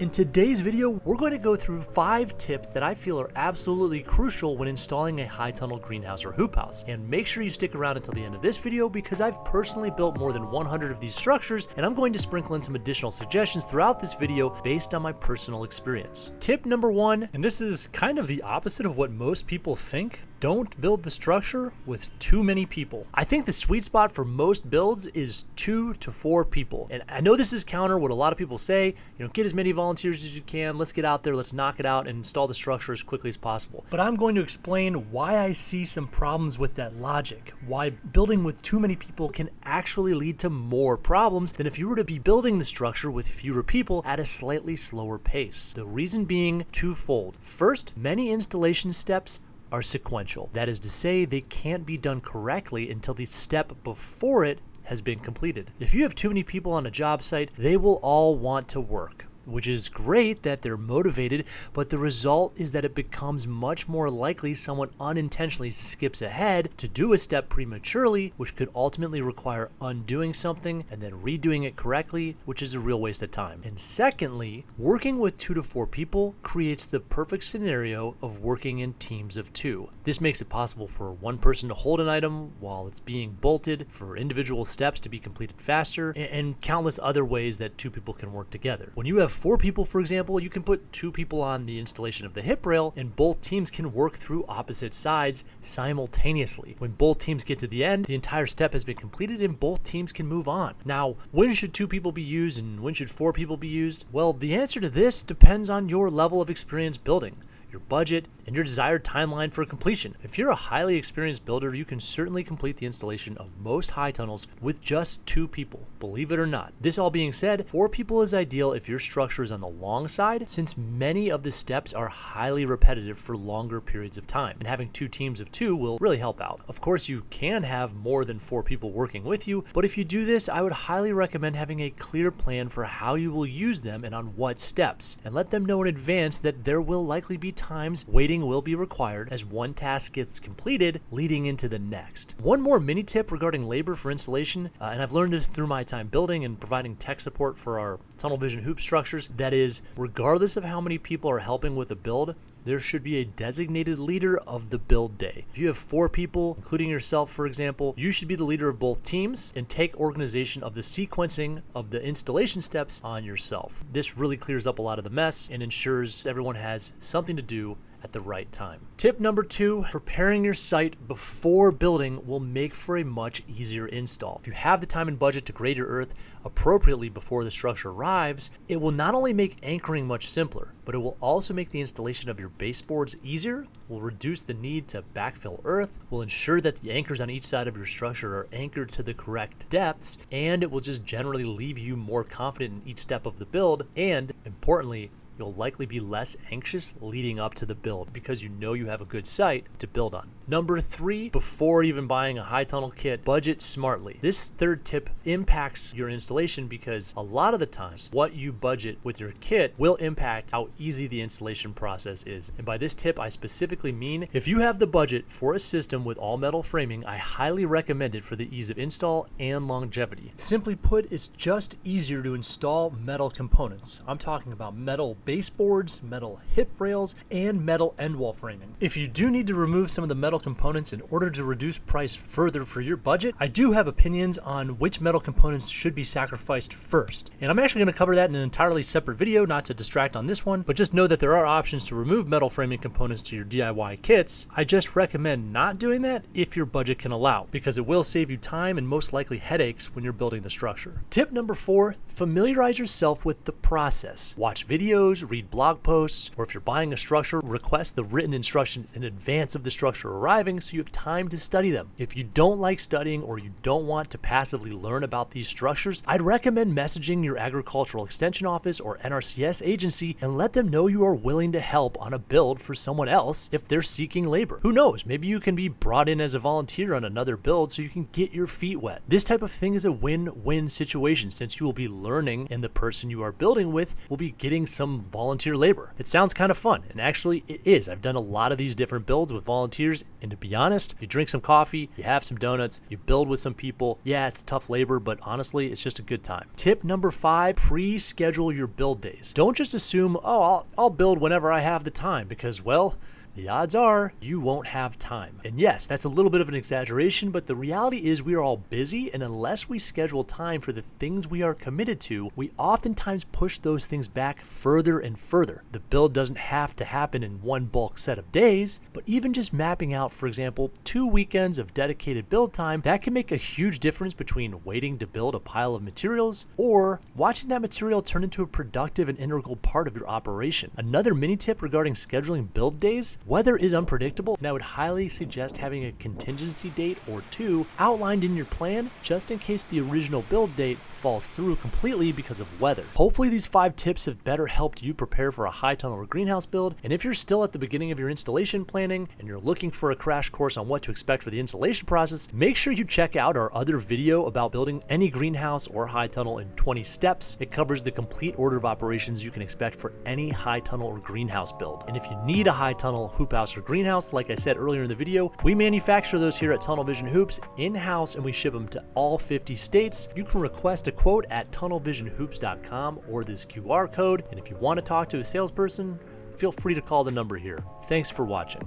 In today's video, we're going to go through 5 tips that I feel are absolutely crucial when installing a high tunnel greenhouse or hoop house. And make sure you stick around until the end of this video because I've personally built more than 100 of these structures, and I'm going to sprinkle in some additional suggestions throughout this video based on my personal experience. Tip number 1, and this is kind of the opposite of what most people think. Don't build the structure with too many people. I think the sweet spot for most builds is 2 to 4 people. And I know this is counter what a lot of people say, get as many volunteers as you can, let's get out there, let's knock it out and install the structure as quickly as possible. But I'm going to explain why I see some problems with that logic, why building with too many people can actually lead to more problems than if you were to be building the structure with fewer people at a slightly slower pace. The reason being twofold. First, many installation steps are sequential. That is to say, they can't be done correctly until the step before it has been completed. If you have too many people on a job site, they will all want to work, which is great that they're motivated, but the result is that it becomes much more likely someone unintentionally skips ahead to do a step prematurely, which could ultimately require undoing something and then redoing it correctly, which is a real waste of time. And secondly, working with 2 to 4 people creates the perfect scenario of working in teams of 2. This makes it possible for one person to hold an item while it's being bolted, for individual steps to be completed faster, and countless other ways that 2 people can work together. When you have 4 people, for example, you can put 2 people on the installation of the hip rail and both teams can work through opposite sides simultaneously. When both teams get to the end, the entire step has been completed and both teams can move on. Now, when should 2 people be used and when should 4 people be used? Well, the answer to this depends on your level of experience building, your budget, and your desired timeline for completion. If you're a highly experienced builder, you can certainly complete the installation of most high tunnels with just 2 people, believe it or not. This all being said, 4 people is ideal if your structure is on the long side, since many of the steps are highly repetitive for longer periods of time, and having 2 teams of 2 will really help out. Of course, you can have more than 4 people working with you, but if you do this, I would highly recommend having a clear plan for how you will use them and on what steps, and let them know in advance that there will likely be times waiting will be required as one task gets completed leading into the next. One more mini tip regarding labor for installation, and I've learned this through my time building and providing tech support for our tunnel vision hoop structures, that is, regardless of how many people are helping with a build, there should be a designated leader of the build day. If you have 4 people, including yourself, for example, you should be the leader of both teams and take organization of the sequencing of the installation steps on yourself. This really clears up a lot of the mess and ensures everyone has something to do at the right time. Tip number 2, preparing your site before building will make for a much easier install. If you have the time and budget to grade your earth appropriately before the structure arrives, it will not only make anchoring much simpler, but it will also make the installation of your baseboards easier, will reduce the need to backfill earth, will ensure that the anchors on each side of your structure are anchored to the correct depths, and it will just generally leave you more confident in each step of the build, and importantly, you'll likely be less anxious leading up to the build because you know you have a good site to build on. Number 3, before even buying a high tunnel kit, budget smartly. This 3rd tip impacts your installation because a lot of the times what you budget with your kit will impact how easy the installation process is. And by this tip, I specifically mean if you have the budget for a system with all metal framing, I highly recommend it for the ease of install and longevity. Simply put, it's just easier to install metal components. I'm talking about metal baseboards, metal hip rails, and metal end wall framing. If you do need to remove some of the metal components in order to reduce price further for your budget, I do have opinions on which metal components should be sacrificed first. And I'm actually going to cover that in an entirely separate video, not to distract on this one, but just know that there are options to remove metal framing components to your DIY kits. I just recommend not doing that if your budget can allow, because it will save you time and most likely headaches when you're building the structure. Tip number 4, familiarize yourself with the process. Watch videos, read blog posts, or if you're buying a structure, request the written instructions in advance of the structure arriving so you have time to study them. If you don't like studying or you don't want to passively learn about these structures, I'd recommend messaging your agricultural extension office or NRCS agency and let them know you are willing to help on a build for someone else if they're seeking labor. Who knows, maybe you can be brought in as a volunteer on another build so you can get your feet wet. This type of thing is a win-win situation since you will be learning and the person you are building with will be getting some volunteer labor. It sounds kind of fun, and actually it is. I've done a lot of these different builds with volunteers, and to be honest, you drink some coffee, you have some donuts, you build with some people. Yeah, it's tough labor, but honestly, it's just a good time. Tip number 5, pre-schedule your build days. Don't just assume, oh, I'll build whenever I have the time, because, well, the odds are you won't have time. And yes, that's a little bit of an exaggeration, but the reality is we are all busy, and unless we schedule time for the things we are committed to, we oftentimes push those things back further and further. The build doesn't have to happen in one bulk set of days, but even just mapping out, for example, 2 weekends of dedicated build time, that can make a huge difference between waiting to build a pile of materials or watching that material turn into a productive and integral part of your operation. Another mini tip regarding scheduling build days: weather is unpredictable, and I would highly suggest having a contingency date or 2 outlined in your plan just in case the original build date falls through completely because of weather. Hopefully these 5 tips have better helped you prepare for a high tunnel or greenhouse build, and if you're still at the beginning of your installation planning and you're looking for a crash course on what to expect for the installation process, make sure you check out our other video about building any greenhouse or high tunnel in 20 steps. It covers the complete order of operations you can expect for any high tunnel or greenhouse build. And if you need a high tunnel, hoop house, or greenhouse, like I said earlier in the video, we manufacture those here at Tunnel Vision Hoops in-house, and we ship them to all 50 states. You can request a quote at tunnelvisionhoops.com or this QR code, and if you want to talk to a salesperson, feel free to call the number here. Thanks for watching.